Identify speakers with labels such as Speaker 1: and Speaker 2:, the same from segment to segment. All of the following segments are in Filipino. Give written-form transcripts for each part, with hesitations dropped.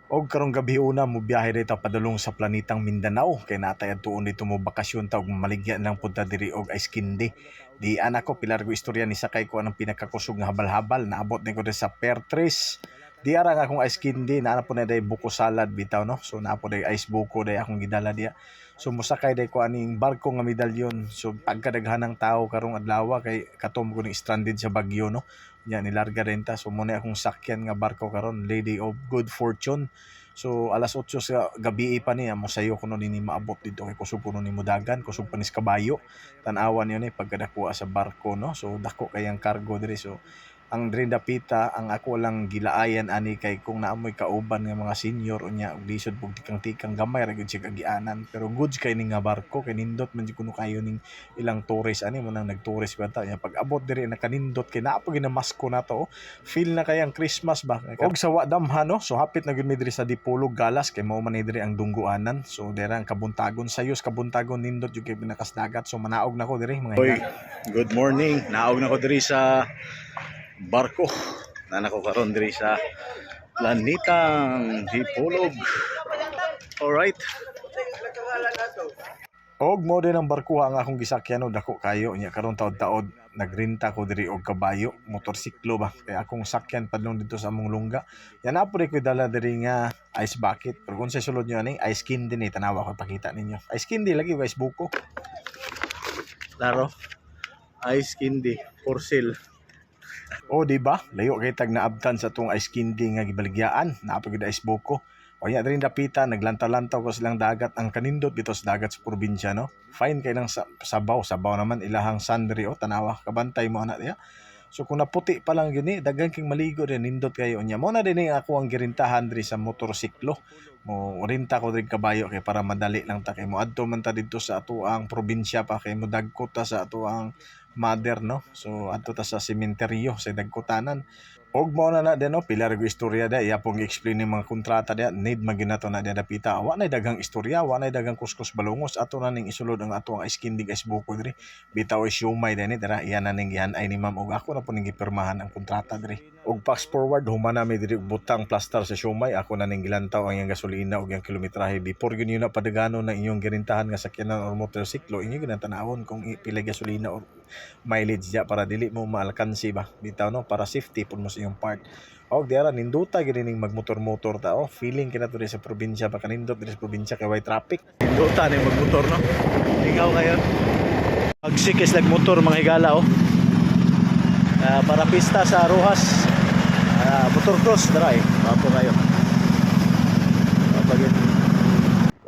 Speaker 1: Og karong gabi una mo biyahe dito padulong sa planetang Mindanao kay natay adtuon dito mo bakasyon ta og maligya lang punta diri og Ice Candy. Di anak ko pilar ko istorya ni sakay ko anong pinakakusog nga habal-habal naabot ni ko sa Pertris. Di ara nga akong Ice Candy naa po na day buko salad bitaw no. So naa po day ice buko day akong gidala diya. So musakay day ko aning barko nga medalyon. So pagkadaghanang tao karong adlaw kay katom ko ni stranded sa Bagyo no. Nya nilarga rin ta. So muna akong sakyan nga barko karon Lady of Good Fortune. So alas 8 sa gabi pa niya mo sayo kuno ni maabot dito kay kusog kuno ni mudagan kusog panis kabayo tan-awan yun pagkadakuha sa barko no. So dako kayang cargo diri. So ang diri dapita ang ako lang gilaayan ani kay kung naamoy kauban nga mga senior unya og lisod pug tikang-tikang gamay ra gyud siya kagianan pero goods kay ning nga barko kay nindot man gyud kuno kayo ning ilang tourist ani mo nang nag-tourist ba ta nya pag abot diri nakanindot kay naa pa ginamasko na to feel na kay ang Christmas ba og sa wadamhan no. So hapit na gyud mi diri sa Dipolog Galas kay mao man ni diri ang dungguanan. So dira ang kabuntagon sayos kabuntagon nindot jud kay pinakas dagat so manaog na ko diri mga
Speaker 2: Hoy, good morning. Naog na ko diri sa barko. Na nako karon diri sa planetang Dipolog. Alright.
Speaker 1: Og mo din ang barkuha nga akong gisakyan og dako kayo nya karon taod-taod nagrenta ko diri og kabayo motorsiklo ba kay akong sakyan padlong dito sa among lungga yan na po ko dala diri nga ice bucket pero kung sa sulod nyo ani ice candy ni tanawa ko pakita ninyo ice candy lagi guys buko
Speaker 2: Laro. Ice candy for sale.
Speaker 1: o di ba layo kay tag naabtan sa tong ice candy nga gibaligyaan napagid ice buko o nya diri dapita naglantaw-lantaw ko silang dagat ang kanindot dito sa dagat sa probinsya no fine kay lang sabaw naman ilahang sandri o tanawa kabantay mo ana diya. So kung naputi pa lang gini daghan king maligo din nindot kayo nya mo na din ako ang girintahan diri sa motorsiklo mo renta ko diri kabayo kay para madali lang ta kay mo adto man ta didto sa ato ang probinsya pa kay mo dagkot ta sa ato ang mother no. So adto ta sa sementeryo sa dagkutanan og mao na din no pilar go istorya da iya pong explain ni mga kontrata da need maginato na da dapita wa na daghang istorya wa na daghang kuskus balungos ato na ning isulod ang ato ang ice candy guys buko diri bitaw siomay dinhi dira iya na ning gihan ay ni ma'am og ako na po ning gipirmahan ang kontrata diri og fast forward humana mi diri butang plaster sa siomay ako na ning gilantaw ang iyang gasolina og iyang kilometrahe before gyud na padagano na inyong girintahan nga sakyanan or motorsiklo inyo ginatanawon kung pila gasolina or mileage dia para dili mo maalkansi ba bitaw no para safety pud mo sa iyong part og diara ninduta gid ning magmotor-motor ta oh feeling kina to sa probinsya pa kanindot diri sa probinsya kay way traffic
Speaker 2: Duta ni magmotor no. Ikaw kayo. Magsikis nagmotor mga higala oh. Para pista sa Rojas. Motor cross dry. Papo kayo. Pagin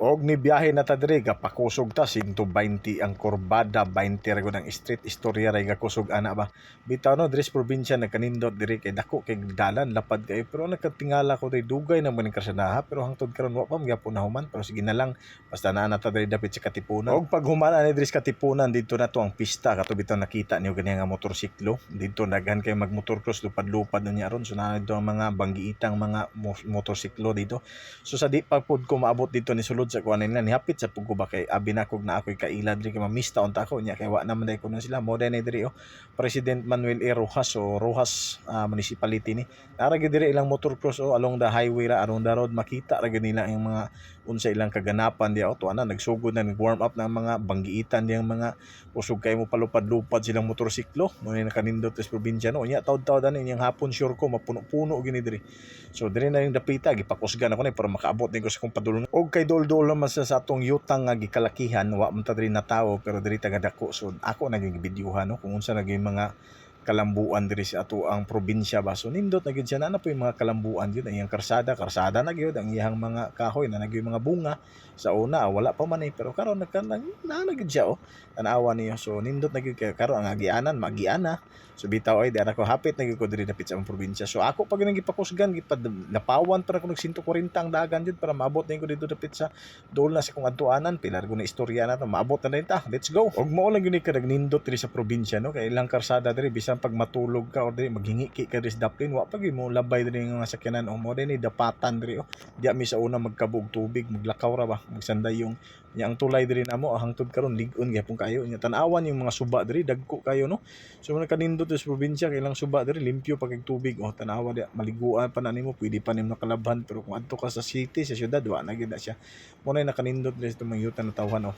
Speaker 1: og ni biyahe na ta diri gapakusog ta 120 ang kurbada 20 ra gud ang street istorya ra gakusog ana ba bitaw no diri sa probinsya nagkanindot diri kay dako kay dalan lapad kay pero nagkatingala ko tay dugay nang maning karsanaha pero hangtod karon wa pa magyapon na human pero sige na lang basta naa na ta diri dapit sa Katipunan og pag humana ni diri sa Katipunan dito na to ang pista kato bitaw nakita niyo gani nga motorsiklo dito daghan kay magmotor cross lupad-lupad na niya ron so naa dito ang mga banggiitang mga motorsiklo dito so sa di pa pud ko maabot dito ni sulod sa kuan nila ni hapit sa pugo ba kay abi na kog na ako'y kaila diri kay mamista unta ako nya kay wa naman day ko na sila mo day diri President Manuel A. Rojas o Rojas municipality ni nara gyud diri ilang motor cross along the highway ra along the road makita ra gyud nila ang mga unsa ilang kaganapan diya to ana nagsugod na nag-warm up ng mga banggiitan diyang mga usog kay mo palupad-lupad silang motorsiklo mo ni nakanindot sa probinsya no nya taud-taud ani yang hapon sure ko mapuno-puno gini diri so diri na yung dapita gipakusgan ako ni para makaabot ni ko sa kong padulong og kay dol-dol man sa atong yutang nga gikalakihan wa man ta diri na tawo pero diri taga dako so ako naging bidyuhan no kung unsa naging mga kalambuan diri sa ato ang probinsya ba so nindot na gyud siya na po yung mga kalambuan gyud ang iyang karsada na gyud ang iyang mga kahoy na gyud mga bunga sa una wala pa man pero karon na gyud siya tanawa niyo so nindot na gyud kay karon ang agianan magiana so bitaw ay dara ko hapit na gyud ko diri dapit sa among probinsya so ako pag nang gipakusgan napawan para ko nag 140 ang dagan gyud para maabot na ko dito dapit sa dol na sa kong adtuanan pilar ko na istorya na to maabot na din ta let's go og mao lang gyud ni kadag nindot diri sa probinsya no kay ilang karsada diri bisa bisan pag matulog ka or dili maghingi ka diri sa daplin wa pag mo labay diri nga sakyanan o mo dinhi dapatan diri diya mi sa una magkabog tubig maglakaw ra ba magsanday yung nya ang tulay diri namo hangtod karon lig-on gyapon kayo nya tan-awan yung mga suba diri dagko kayo no so man kanindot sa probinsya kailang suba diri limpyo pag tubig o tan-awa diya maliguan pa na nimo pwede pa nimo nakalabhan pero kung adto ka sa city sa syudad wa na gyud na siya mo na nakanindot diri sa mga yutan na tawhan o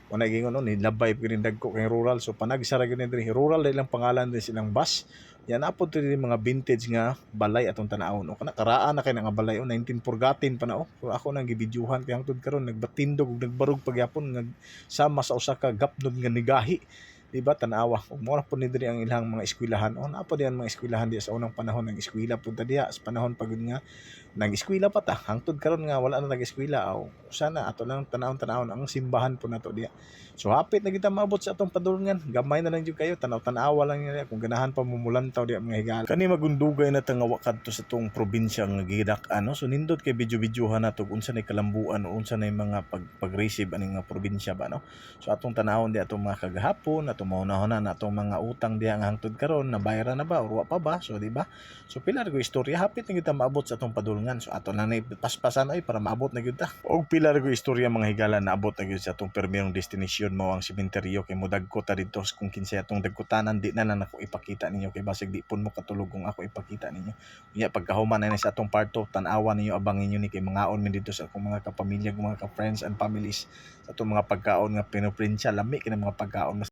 Speaker 1: wala gingon no nilabay pa rin dagko kay rural so panagsara gyud diri rural dahil lang pangalan din silang bus yan apod diri mga vintage nga balay atong tan-awon o kana karaan na kay nga balay o 19 purgatin pa na o so, ako nang gibidyuhan kay hangtod karon nagbatindog ug nagbarug pagyapon nga sama sa usa ka gapnod nga nigahi di ba tan-awa ug mo na pud ni diri ang ilang mga eskwelahan o naa pa diyan mga eskwelahan diya sa unang panahon ng eskwela pud ta diya sa panahon pagud nga nag-eskwela pa ta hangtod karon nga wala na nag-eskwela o sana ato lang tan-awon ang simbahan po nato diya so hapit na kita maabot sa atong padulngan gamay na lang jud kayo tanaw-tanawa lang niya kung ganahan pa mumulantaw diya mga higala kani magundugay na tangawa kadto sa tong probinsya nga gidak-ano so nindot kay video-videohan nato kung unsa nay kalambuan o unsa nay mga pag-receive ani nga probinsya ba no so atong tanawon diya atong mga kagahapon atong maunahon na atong mga utang diya nga hangtod karon nabayaran na ba or wa pa ba so di ba so pila ra go istorya hapit na kita maabot sa atong padulngan so ato na nay paspasan ay para maabot na gyud ta og pila ra go istorya mga higala naabot na gyud sa atong permirong destination mao ang sementeryo kay mudagko ta didto kung kinsa atong dagkutanan di na lang ako ipakita ninyo kay basig di pun mo katulog kung ako ipakita ninyo unya pagkahuman na sa atong part 2 tan-awan ninyo abangin niyo ni kay mangaon mi dito sa akong mga kapamilya mga ka friends and families sa atong mga pagkaon nga pinoprinsya lami kini mga pagkaon